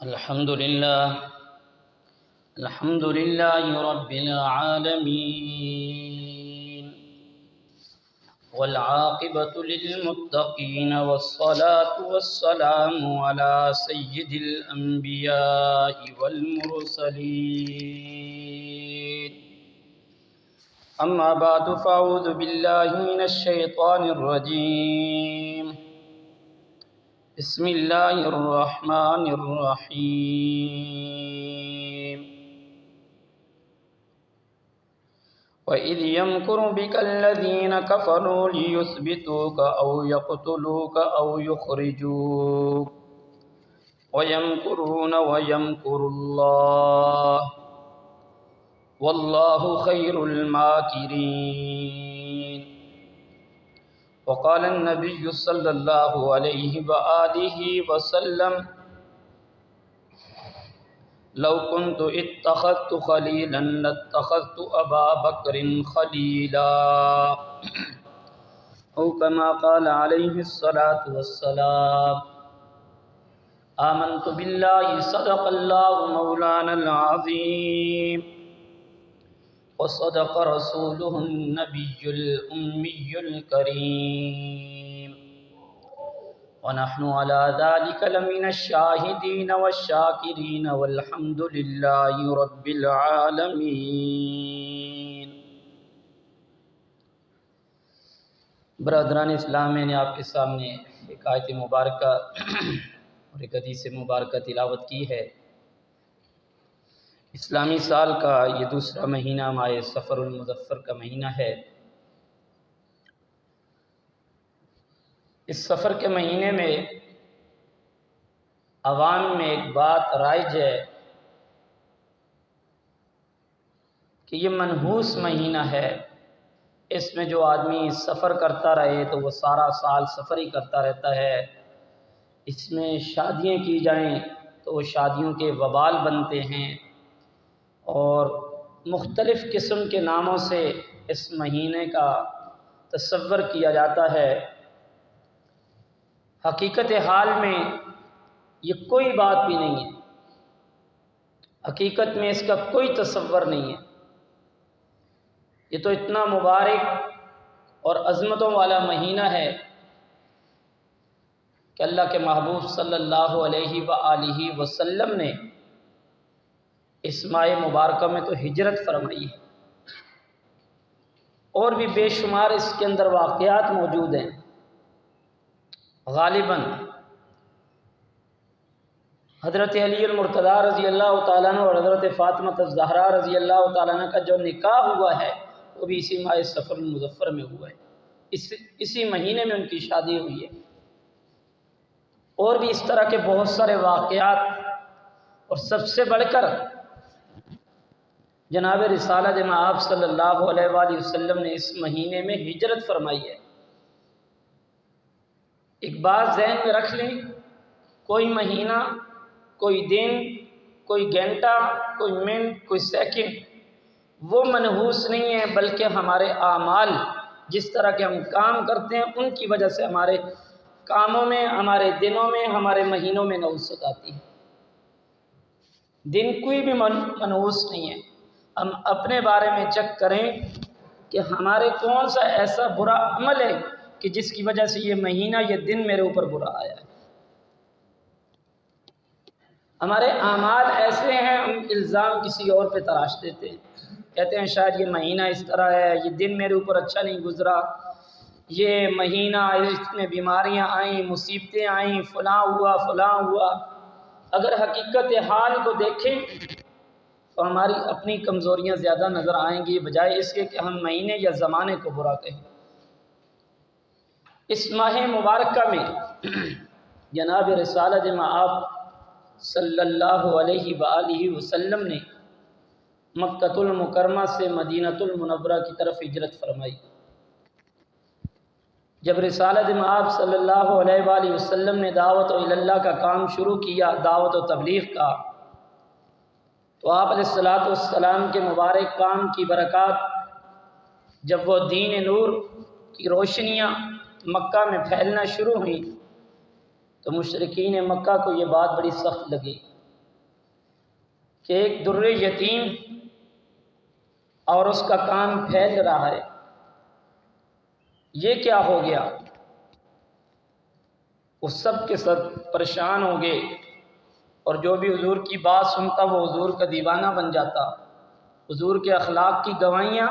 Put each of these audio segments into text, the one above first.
الحمد لله رب العالمين، والعاقبة للمتقين، والصلاة والسلام على سيد الأنبياء والمرسلين. أما بعد، فأعوذ بالله من الشيطان الرجيم. بسم الله الرحمن الرحيم. وَإِذْ يَمْكُرُ بِكَ الَّذِينَ كَفَرُوا لِيُثْبِتُوكَ أَوْ يَقْتُلُوكَ أَوْ يُخْرِجُوكَ وَيَمْكُرُونَ وَيَمْكُرُ اللَّهُ وَاللَّهُ خَيْرُ الْمَاكِرِينَ. وقال النبي صلى الله عليه وآله وسلم: لو كنت اتخذت خليلا لاتخذت أبا بكر خليلا، أو كما قال عليه الصلاة والسلام. آمنت بالله صدق الله مولانا العظيم، وصدق رسوله النبي الأمي الكريم، ونحن على ذلك لمن الشاهدين والشاكرين، والحمد لله رب العالمين. برادران اسلام، میں نے آپ کے سامنے ایک آیت مبارکہ اور ایک حدیث مبارکہ تلاوت کی ہے. اسلامی سال کا یہ دوسرا مہینہ ماہ صفر المظفر کا مہینہ ہے. اس سفر کے مہینے میں عوام میں ایک بات رائج ہے کہ یہ منحوس مہینہ ہے. اس میں جو آدمی سفر کرتا رہے تو وہ سارا سال سفر ہی کرتا رہتا ہے. اس میں شادیاں کی جائیں تو وہ شادیوں کے وبال بنتے ہیں، اور مختلف قسم کے ناموں سے اس مہینے کا تصور کیا جاتا ہے. حقیقت حال میں یہ کوئی بات بھی نہیں ہے. حقیقت میں اس کا کوئی تصور نہیں ہے. یہ تو اتنا مبارک اور عظمتوں والا مہینہ ہے کہ اللہ کے محبوب صلی اللہ علیہ وآلہ وسلم نے اس ماہ مبارکہ میں تو ہجرت فرمائی ہے، اور بھی بے شمار اس کے اندر واقعات موجود ہیں. غالباً حضرت علی المرتضیٰ رضی اللہ تعالیٰ عنہ اور حضرت فاطمہ الزہرا رضی اللہ تعالیٰ عنہ کا جو نکاح ہوا ہے وہ بھی اسی ماہ صفر المظفر میں ہوا ہے. اسی مہینے میں ان کی شادی ہوئی ہے. اور بھی اس طرح کے بہت سارے واقعات، اور سب سے بڑھ کر جناب رسالت مآب صلی اللہ علیہ وآلہ وسلم نے اس مہینے میں ہجرت فرمائی ہے. ایک بات ذہن میں رکھ لیں، کوئی مہینہ، کوئی دن، کوئی گھنٹہ، کوئی منٹ، کوئی سیکنڈ وہ منحوس نہیں ہے، بلکہ ہمارے اعمال، جس طرح کے ہم کام کرتے ہیں ان کی وجہ سے ہمارے کاموں میں، ہمارے دنوں میں، ہمارے مہینوں میں نحوست آتی ہے. دن کوئی بھی منحوس نہیں ہے. ہم اپنے بارے میں چیک کریں کہ ہمارے کون سا ایسا برا عمل ہے کہ جس کی وجہ سے یہ مہینہ، یہ دن میرے اوپر برا آیا ہے. ہمارے اعمال ایسے ہیں، ہم الزام کسی اور پہ تراش دیتے ہیں، کہتے ہیں شاید یہ مہینہ اس طرح ہے، یہ دن میرے اوپر اچھا نہیں گزرا، یہ مہینہ اس میں بیماریاں آئیں، مصیبتیں آئیں، فلاں ہوا فلاں ہوا. اگر حقیقت حال کو دیکھیں تو ہماری اپنی کمزوریاں زیادہ نظر آئیں گی، بجائے اس کے کہ ہم مہینے یا زمانے کو برا کہیں. اس ماہ مبارکہ میں جناب رسالت مآب صلی اللہ علیہ وآلہ وسلم نے مکۃ المکرمہ سے مدینۃ المنورہ کی طرف ہجرت فرمائی. جب رسالت مآب صلی اللہ علیہ وآلہ وسلم نے دعوت اللہ کا کام شروع کیا، دعوت و تبلیغ کا، تو آپ علیہ الصلوۃ والسلام کے مبارک کام کی برکات جب وہ دین نور کی روشنیاں مکہ میں پھیلنا شروع ہوئی تو مشرکین مکہ کو یہ بات بڑی سخت لگی. کہ ایک در یتیم اور اس کا کام پھیل رہا ہے، یہ کیا ہو گیا؟ وہ سب کے سب پریشان ہو گئے، اور جو بھی حضور کی بات سنتا وہ حضور کا دیوانہ بن جاتا۔ حضور کے اخلاق کی گواہیاں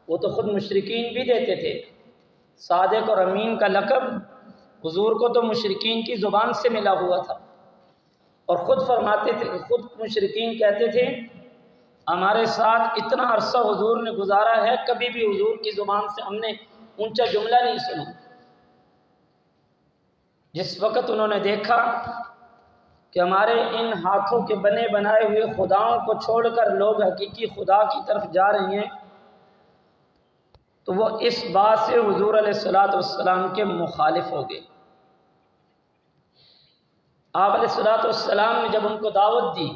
وہ تو خود مشرکین بھی دیتے تھے۔ صادق اور امین کا لقب حضور کو تو مشرکین کی زبان سے ملا ہوا تھا، اور خود فرماتے تھے، خود مشرکین کہتے تھے ہمارے ساتھ اتنا عرصہ حضور نے گزارا ہے، کبھی بھی حضور کی زبان سے ہم نے اونچا جملہ نہیں سنا۔ جس وقت انہوں نے دیکھا کہ ہمارے ان ہاتھوں کے بنے بنائے ہوئے خداؤں کو چھوڑ کر لوگ حقیقی خدا کی طرف جا رہے ہیں، تو وہ اس بات سے حضور علیہ السلام کے مخالف ہو گئے۔ آپ علیہ السلام نے جب ان کو دعوت دی،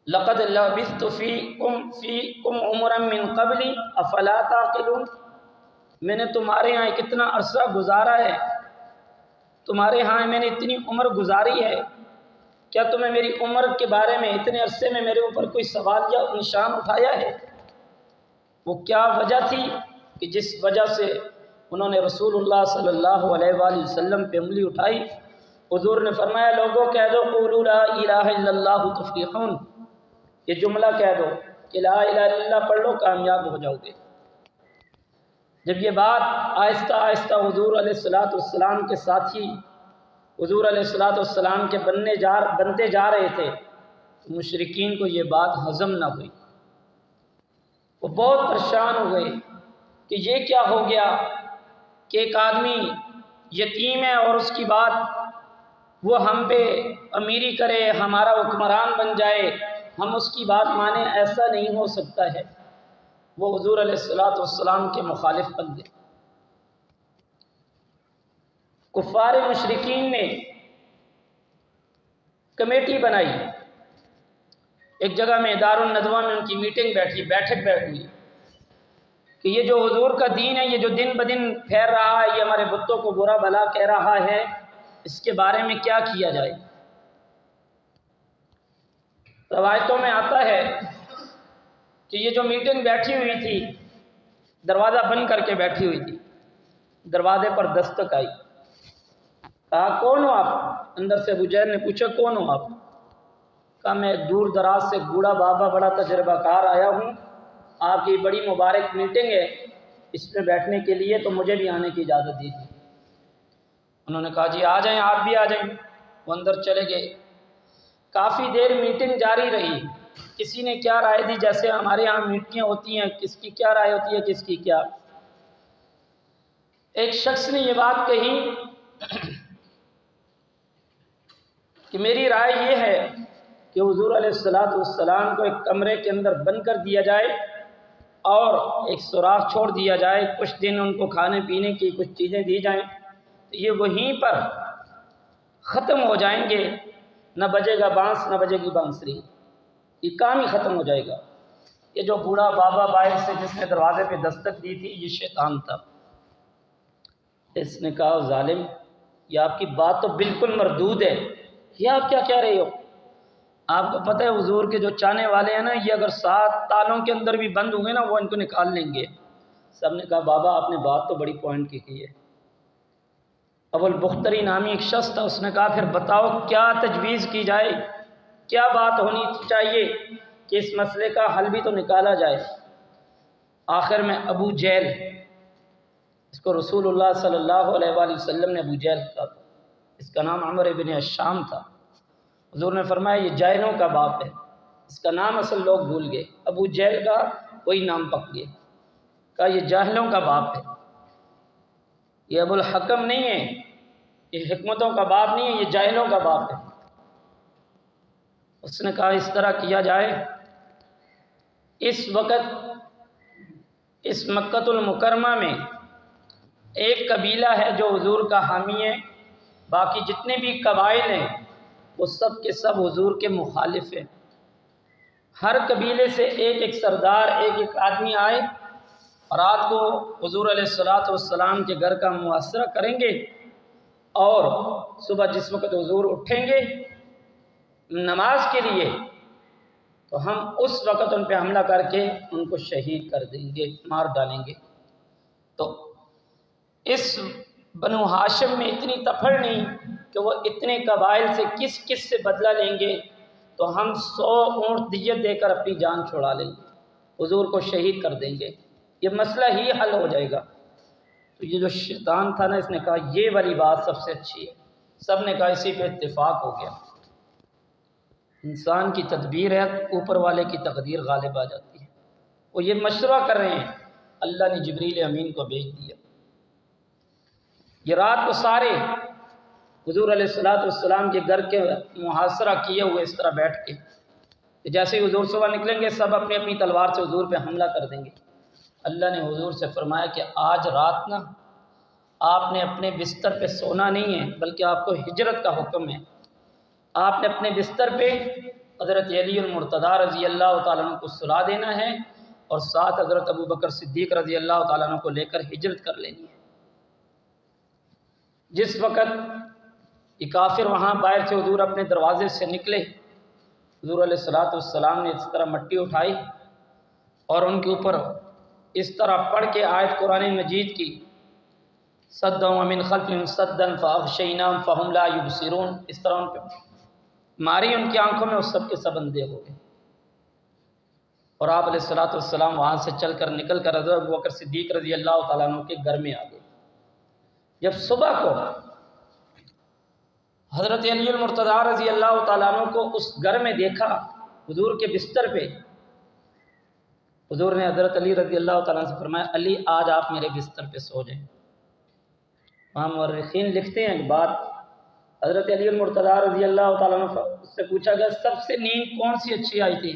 لَقَدْ لَبِثْتُ فِيكُمْ عُمُرًا مِّن قَبْلِ أَفَلَا تَعْقِلُونَ، میں نے تمہارے ہاں کتنا عرصہ گزارا ہے، تمہارے ہاں میں نے اتنی عمر گزاری ہے، کیا تمہیں میری عمر کے بارے میں اتنے عرصے میں میرے اوپر کوئی سوال یا نشان اٹھایا ہے؟ وہ کیا وجہ تھی کہ جس وجہ سے انہوں نے رسول اللہ صلی اللہ علیہ وآلہ وسلم پہ انگلی اٹھائی؟ حضور نے فرمایا لوگوں کہہ دو قولوا لا الہ الا اللہ تفلحون، یہ جملہ کہہ دو کہ لا الہ الا اللہ پڑھ لو، کامیاب ہو جاؤ گے۔ جب یہ بات آہستہ آہستہ حضور علیہ السلام کے ساتھی حضور علیہ السلام کے بنتے جا رہے تھے، مشرکین کو یہ بات ہضم نہ ہوئی، وہ بہت پریشان ہو گئے کہ یہ کیا ہو گیا کہ ایک آدمی یتیم ہے اور اس کی بات وہ ہم پہ امیری کرے، ہمارا حکمران بن جائے، ہم اس کی بات مانیں، ایسا نہیں ہو سکتا ہے۔ وہ حضور علیہ السلام کے مخالف بن گئے۔ کفار مشرکین نے کمیٹی بنائی، ایک جگہ میں دار الندوہ میں ان کی میٹنگ بیٹھک ہوئی کہ یہ جو حضور کا دین ہے، یہ جو دن بدن پھیر رہا ہے، یہ ہمارے بتوں کو برا بھلا کہہ رہا ہے، اس کے بارے میں کیا کیا جائے۔ روایتوں میں آتا ہے کہ یہ جو میٹنگ بیٹھی ہوئی تھی، دروازہ بند کر کے بیٹھی ہوئی تھی، دروازے پر دستک آئی، کہا کون ہو آپ؟ اندر سے ابو جہل نے پوچھا کون ہو آپ؟ کہا میں دور دراز سے بوڑھا بابا بڑا تجربہ کار آیا ہوں، آپ کی بڑی مبارک میٹنگ ہے، اس میں بیٹھنے کے لیے تو مجھے بھی آنے کی اجازت دیجیے۔ انہوں نے کہا جی آ جائیں، آپ بھی آ جائیں۔ وہ اندر چلے گئے، کافی دیر میٹنگ جاری رہی، کسی نے کیا رائے دی، جیسے ہمارے ہاں میٹنگیں ہوتی ہیں، کس کی کیا رائے ہوتی ہے، کس کی کیا۔ ایک شخص نے یہ بات کہی کہ میری رائے یہ ہے کہ حضور علیہ السلام کو ایک کمرے کے اندر بند کر دیا جائے اور ایک سوراخ چھوڑ دیا جائے، کچھ دن ان کو کھانے پینے کی کچھ چیزیں دی جائیں، تو یہ وہیں پر ختم ہو جائیں گے، نہ بجے گا بانس نہ بجے گی بانسری، یہ کام ہی ختم ہو جائے گا۔ یہ جو بوڑھا بابا باہر سے جس نے دروازے پہ دستک دی تھی، یہ شیطان تھا۔ اس نے کہا ظالم، یہ آپ کی بات تو بالکل مردود ہے، یہ آپ کیا کہہ رہے ہو؟ آپ کو پتہ ہے حضور کے جو چاہنے والے ہیں نا، یہ اگر 7 تالوں کے اندر بھی بند ہوئے نا، وہ ان کو نکال لیں گے۔ سب نے کہا بابا آپ نے بات تو بڑی پوائنٹ کی ہے۔ ابو البختری نامی ایک شخص تھا، اس نے کہا پھر بتاؤ کیا تجویز کی جائے، کیا بات ہونی چاہیے کہ اس مسئلے کا حل بھی تو نکالا جائے۔ آخر میں ابو جہل، اس کو رسول اللہ صلی اللہ علیہ وآلہ وسلم نے ابو جہل کہا، اس کا نام عمر ابن الشام تھا۔ حضور نے فرمایا یہ جاہلوں کا باپ ہے، اس کا نام اصل لوگ بھول گئے، ابو جہل کا وہی نام پک گئے، کہا یہ جاہلوں کا باپ ہے، یہ ابو الحکم نہیں ہے، یہ حکمتوں کا باپ نہیں ہے، یہ جاہلوں کا باپ ہے۔ اس نے کہا اس طرح کیا جائے، اس وقت اس مکۃ المکرمہ میں ایک قبیلہ ہے جو حضور کا حامی ہے، باقی جتنے بھی قبائل ہیں وہ سب کے سب حضور کے مخالف ہیں۔ ہر قبیلے سے ایک سردار، ایک آدمی آئے اور رات کو حضور علیہ السلام کے گھر کا محاصرہ کریں گے، اور صبح جس وقت حضور اٹھیں گے نماز کے لیے، تو ہم اس وقت ان پہ حملہ کر کے ان کو شہید کر دیں گے، مار ڈالیں گے۔ تو اس بنو ہاشم میں اتنی تپھڑ نہیں کہ وہ اتنے قبائل سے کس کس سے بدلہ لیں گے، تو ہم 100 اونٹ دیت دے کر اپنی جان چھڑا لیں گے، حضور کو شہید کر دیں گے، یہ مسئلہ ہی حل ہو جائے گا۔ تو یہ جو شیطان تھا نا، اس نے کہا یہ والی بات سب سے اچھی ہے، سب نے کہا اسی پہ اتفاق ہو گیا۔ انسان کی تدبیر ہے، اوپر والے کی تقدیر غالب آ جاتی ہے۔ وہ یہ مشورہ کر رہے ہیں، اللہ نے جبریل امین کو بھیج دیا۔ یہ رات کو سارے حضور علیہ السلام کے گھر کے محاصرہ کیے ہوئے اس طرح بیٹھ کے، کہ جیسے ہی حضور صبح نکلیں گے سب اپنی اپنی تلوار سے حضور پہ حملہ کر دیں گے۔ اللہ نے حضور سے فرمایا کہ آج رات نا آپ نے اپنے بستر پہ سونا نہیں ہے، بلکہ آپ کو ہجرت کا حکم ہے۔ آپ نے اپنے بستر پہ حضرت علی المرتضیٰ رضی اللہ تعالیٰ عنہ کو سلا دینا ہے، اور ساتھ حضرت ابوبکر صدیق رضی اللہ تعالیٰ عنہ کو لے کر ہجرت کر لینی ہے۔ جس وقت یہ کافر وہاں باہر سے حضور اپنے دروازے سے نکلے، حضور علیہ السلام نے اس طرح مٹی اٹھائی اور ان کے اوپر اس طرح پڑھ کے آیت قرآن مجید کی، صدّوا ومن خلفہم صدًّا فأغشیناہم فہم لا یبصرون، اس طرح ان پہ ماری ان کی آنکھوں میں، وہ سب کے سب اندھے ہو گئے۔ اور آپ علیہ السلام وہاں سے چل کر نکل کر حضرت ابوبکر صدیق رضی اللہ تعالیٰ عنہ کے گھر میں آ گئے۔ جب صبح کو حضرت علی المرتضیٰ رضی اللہ تعالیٰ عنہ کو اس گھر میں دیکھا، حضور کے بستر پہ، حضور نے حضرت علی رضی اللہ تعالیٰ عنہ سے فرمایا علی آج آپ میرے بستر پہ سو جائیں۔ وہاں مورخین لکھتے ہیں بات، حضرت علی المرتضیٰ رضی اللہ تعالیٰ عنہ سے پوچھا گیا سب سے نیند کون سی اچھی آئی تھی؟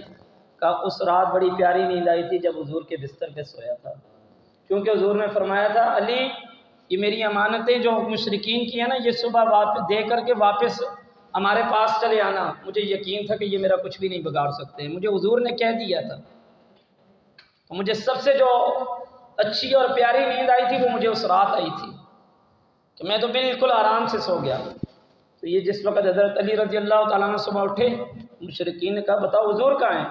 کہا اس رات بڑی پیاری نیند آئی تھی جب حضور کے بستر پہ سویا تھا، کیونکہ حضور نے فرمایا تھا علی یہ میری امانتیں جو مشرکین کی ہیں نا، یہ صبح واپس دے کر کے واپس ہمارے پاس چلے آنا، مجھے یقین تھا کہ یہ میرا کچھ بھی نہیں بگاڑ سکتے، مجھے حضور نے کہہ دیا تھا۔ تو مجھے سب سے جو اچھی اور پیاری نیند آئی تھی وہ مجھے اس رات آئی تھی کہ میں تو بالکل آرام سے سو گیا۔ تو یہ جس وقت حضرت علی رضی اللہ تعالیٰ عنہ صبح اٹھے، مشرکین نے کہا بتاؤ حضور کہاں ہیں؟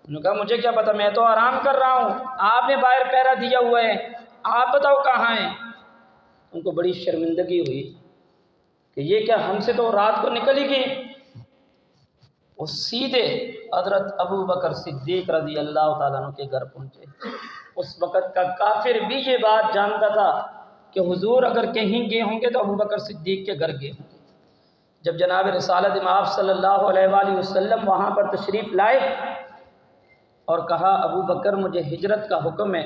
انہوں نے کہا مجھے کیا پتا، میں تو آرام کر رہا ہوں، آپ نے باہر پہرا دیا ہوا ہے، آپ بتاؤ کہاں ہیں؟ ان کو بڑی شرمندگی ہوئی کہ یہ کیا ہم سے تو رات کو نکل ہی گئی۔ وہ سیدھے حضرت ابوبکر صدیق رضی اللہ تعالیٰ عنہ کے گھر پہنچے۔ اس وقت کا کافر بھی یہ بات جانتا تھا کہ حضور اگر کہیں گئے ہوں گے تو ابوبکر صدیق کے گھر گئے ہوں گے۔ جب جناب رسالت مآب صلی اللہ علیہ وآلہ وسلم وہاں پر تشریف لائے اور کہا ابوبکر مجھے ہجرت کا حکم ہے،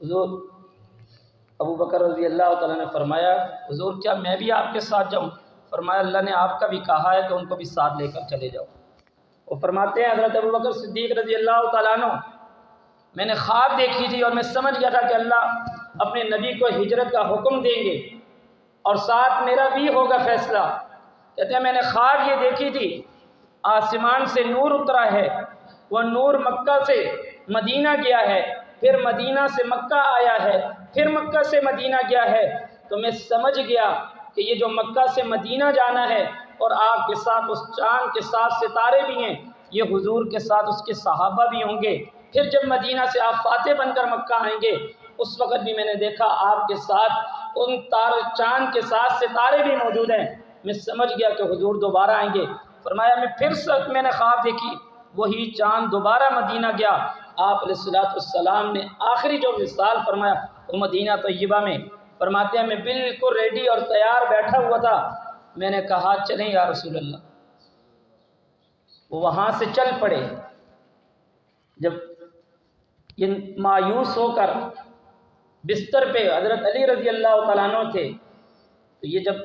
حضور ابوبکر رضی اللہ تعالیٰ نے فرمایا حضور کیا میں بھی آپ کے ساتھ جاؤں؟ فرمایا اللہ نے آپ کا بھی کہا ہے کہ ان کو بھی ساتھ لے کر چلے جاؤ۔ وہ فرماتے ہیں حضرت ابوبکر صدیق رضی اللہ تعالیٰ عنہ میں نے خواب دیکھی تھی اور میں سمجھ گیا تھا کہ اللہ اپنے نبی کو ہجرت کا حکم دیں گے اور ساتھ میرا بھی ہوگا فیصلہ۔ کہتے ہیں میں نے خواب یہ دیکھی تھی، آسمان سے نور اترا ہے، وہ نور مکہ سے مدینہ گیا ہے، پھر مدینہ سے مکہ آیا ہے، پھر مکہ سے مدینہ گیا ہے، تو میں سمجھ گیا کہ یہ جو مکہ سے مدینہ جانا ہے اور آپ کے ساتھ اس چاند کے ساتھ ستارے بھی ہیں، یہ حضور کے ساتھ اس کے صحابہ بھی ہوں گے، پھر جب مدینہ سے آپ فاتح بن کر مکہ آئیں گے اس وقت بھی میں نے دیکھا آپ کے ساتھ ان چاند کے ساتھ ستارے بھی موجود ہیں، میں سمجھ گیا کہ حضور دوبارہ آئیں گے۔ فرمایا میں نے خواب دیکھی، وہی چاند دوبارہ مدینہ گیا، آپ علیہ السلام نے آخری جو وصال فرمایا وہ مدینہ طیبہ میں۔ فرماتے ہیں میں بالکل ریڈی اور تیار بیٹھا ہوا تھا، میں نے کہا چلیں یا رسول اللہ۔ وہ وہاں سے چل پڑے۔ جب یہ مایوس ہو کر بستر پہ حضرت علی رضی اللہ تعالیٰ عنہ تھے، تو یہ جب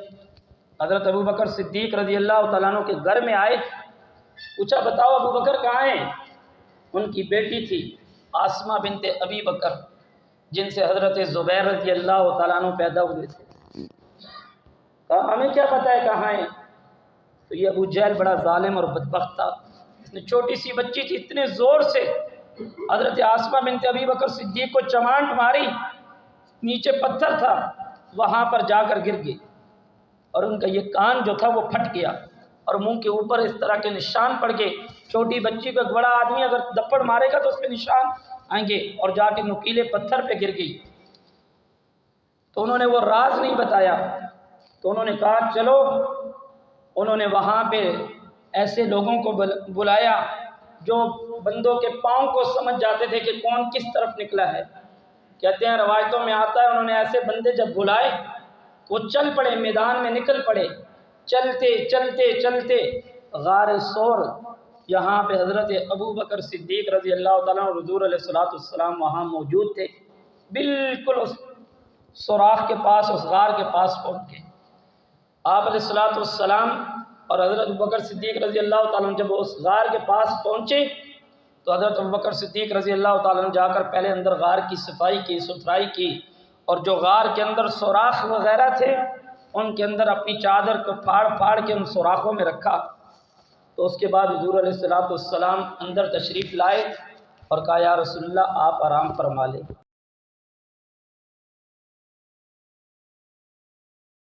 حضرت ابوبکر صدیق رضی اللہ تعالیٰ عنہ کے گھر میں آئے، پوچھا بتاؤ ابوبکر کہاں ہیں؟ ان کی بیٹی تھی آسمہ بنت ابی بکر، جن سے حضرت زبیر رضی اللہ تعالیٰ عنہ پیدا ہوئے تھے۔ کہا ہمیں کیا پتہ ہے کہاں ہیں؟ تو یہ ابو جہل بڑا ظالم اور بدبخت تھا، اس نے چھوٹی سی بچی تھی، اتنے زور سے حضرت آسمہ بنت ابی بکر صدیق کو چمانٹ ماری، نیچے پتھر تھا، وہاں پر جا کر گر گئی اور ان کا یہ کان جو تھا وہ پھٹ گیا۔ اور منہ کے اوپر اس طرح کے نشان پڑ گئے. چھوٹی بچی کو ایک بڑا آدمی اگر دپڑ مارے گا تو اس پہ نشان آئیں گے، اور جا کے نوکیلے پتھر پہ گر گئی. تو انہوں نے وہ راز نہیں بتایا. تو انہوں نے کہا چلو. انہوں نے وہاں پہ ایسے لوگوں کو بلایا جو بندوں کے پاؤں کو سمجھ جاتے تھے کہ کون کس طرف نکلا ہے. کہتے ہیں روایتوں میں آتا ہے انہوں نے ایسے بندے جب بلائے وہ چل پڑے، میدان میں نکل پڑے. چلتے چلتے چلتے غار ثور، یہاں پہ حضرت ابو بکر صدیق رضی اللہ تعالیٰ اور حضور علیہ السلام وہاں موجود تھے. بالکل اس سوراخ کے پاس، اس غار کے پاس پہنچ گئے. آپ علیہ السلام اور حضرت ابوبکر صدیق رضی اللہ تعالیٰ جب اس غار کے پاس پہنچے تو حضرت ابوبکر صدیق رضی اللہ تعالیٰ جا کر پہلے اندر غار کی صفائی کی، ستھرائی کی، اور جو غار کے اندر سوراخ وغیرہ تھے ان کے اندر اپنی چادر کو پھاڑ پھاڑ کے ان سوراخوں میں رکھا. تو اس کے بعد حضور علیہ السلام اندر تشریف لائے اور کہا یا رسول اللہ آپ آرام فرما لیں.